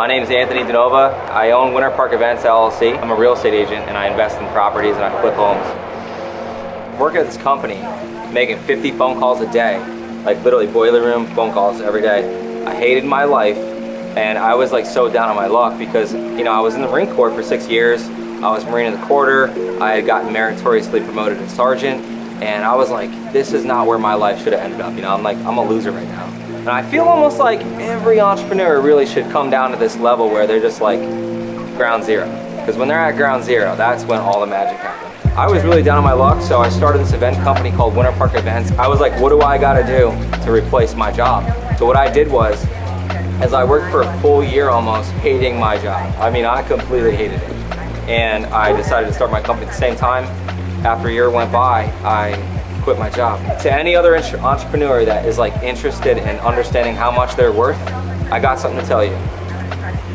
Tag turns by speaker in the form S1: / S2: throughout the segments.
S1: My name is Anthony Dinova. I own Winter Park Events LLC. I'm a real estate agent and I invest in properties and I flip homes. Working at this company, making 50 phone calls a day, like literally boiler room phone calls every day. I hated my life and I was like so down on my luck because, you know, I was in the Marine Corps for 6 years. I was Marine in the quarter. I had gotten meritoriously promoted to sergeant. And I was like, this is not where my life should have ended up. You know, I'm a loser right now. And I feel almost like every entrepreneur really should come down to this level where they're just like ground zero. Because when they're at ground zero, that's when all the magic happens. I was really down on my luck, so I started this event company called Winter Park Events. I was like, what do I gotta do to replace my job? So what I did was, as I worked for a full year almost, hating my job. I mean, I completely hated it. And I decided to start my company at the same time. After a year went by, I quit my job. To any other entrepreneur that is like interested in understanding how much they're worth, I got something to tell you.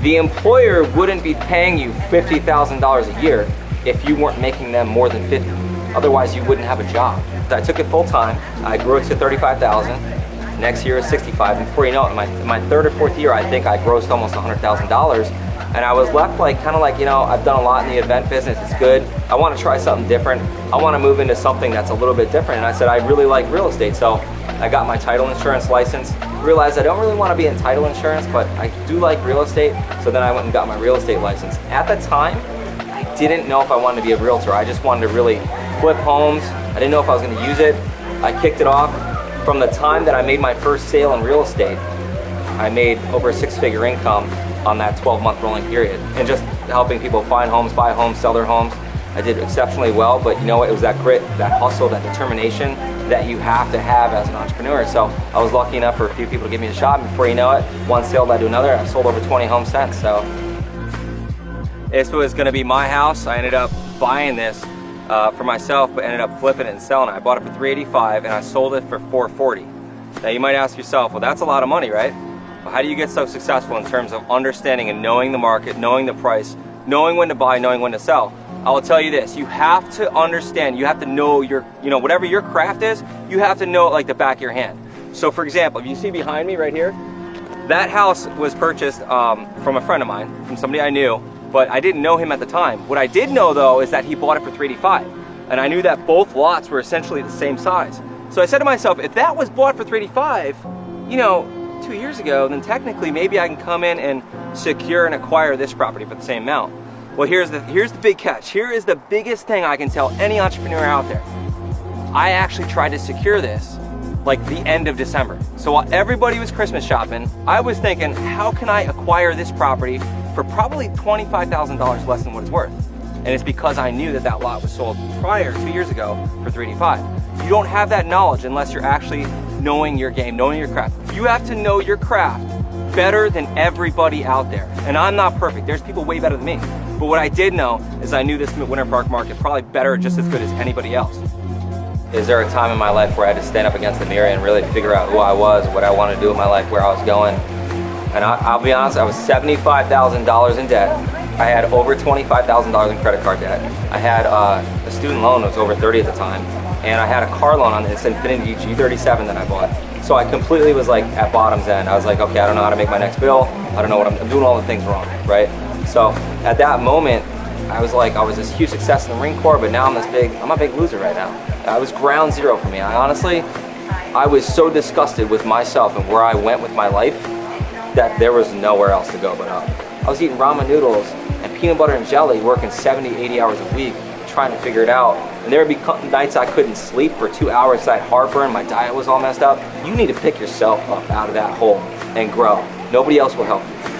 S1: The employer wouldn't be paying you $50,000 a year if you weren't making them more than 50. Otherwise, you wouldn't have a job. I took it full time. I grew it to 35,000. Next year is 65. And before you know it, in my third or fourth year, I think I grossed almost $100,000. And I was left like, kind of like, you know, I've done a lot in the event business, it's good. I want to try something different. I want to move into something that's a little bit different. And I said, I really like real estate. So I got my title insurance license, realized I don't really want to be in title insurance, but I do like real estate. So then I went and got my real estate license. At the time, I didn't know if I wanted to be a realtor. I just wanted to really flip homes. I didn't know if I was going to use it. I kicked it off. From the time that I made my first sale in real estate, I made over a six-figure income on that 12-month rolling period. And just helping people find homes, buy homes, sell their homes. I did exceptionally well, but you know what? It was that grit, that hustle, that determination that you have to have as an entrepreneur. So I was lucky enough for a few people to give me a shot, and before you know it, one sale led to another. I've sold over 20 homes since. So this was gonna be my house. I ended up buying this for myself, but ended up flipping it and selling it. I bought it for $385 and I sold it for $440. Now you might ask yourself, well, that's a lot of money, right? Well, how do you get so successful in terms of understanding and knowing the market, knowing the price, knowing when to buy, knowing when to sell? I will tell you this, you have to understand, you have to know your, you know, whatever your craft is, you have to know it like the back of your hand. So for example, if you see behind me right here, that house was purchased from a friend of mine, from somebody I knew, but I didn't know him at the time. What I did know though is that he bought it for $385, and I knew that both lots were essentially the same size. So I said to myself, if that was bought for $385, you know, 2 years ago, then technically maybe I can come in and secure and acquire this property for the same amount. Well, here's the big catch. Here is the biggest thing I can tell any entrepreneur out there. I actually tried to secure this like the end of December. So while everybody was Christmas shopping, I was thinking, how can I acquire this property for probably $25,000 less than what it's worth? And it's because I knew that that lot was sold prior 2 years ago for $385. You don't have that knowledge unless you're actually knowing your game, knowing your craft. You have to know your craft better than everybody out there. And I'm not perfect. There's people way better than me. But what I did know is I knew this Winter Park market probably better, just as good as anybody else. Is there a time in my life where I had to stand up against the mirror and really figure out who I was, what I wanted to do in my life, where I was going? And I'll be honest, I was $75,000 in debt. I had over $25,000 in credit card debt. I had a student loan that was over 30 at the time. And I had a car loan on this Infiniti G37 that I bought. So I completely was like at bottom's end. I was like, okay, I don't know how to make my next bill. I don't know what I'm doing all the things wrong, right? So at that moment, I was like, I was this huge success in the Marine Corps, but now I'm a big loser right now. I was ground zero for me. I was so disgusted with myself and where I went with my life that there was nowhere else to go but up. I was eating ramen noodles and peanut butter and jelly, working 70, 80 hours a week, trying to figure it out. And there would be nights I couldn't sleep for 2 hours. I had heartburn, my diet was all messed up. You need to pick yourself up out of that hole and grow. Nobody else will help you.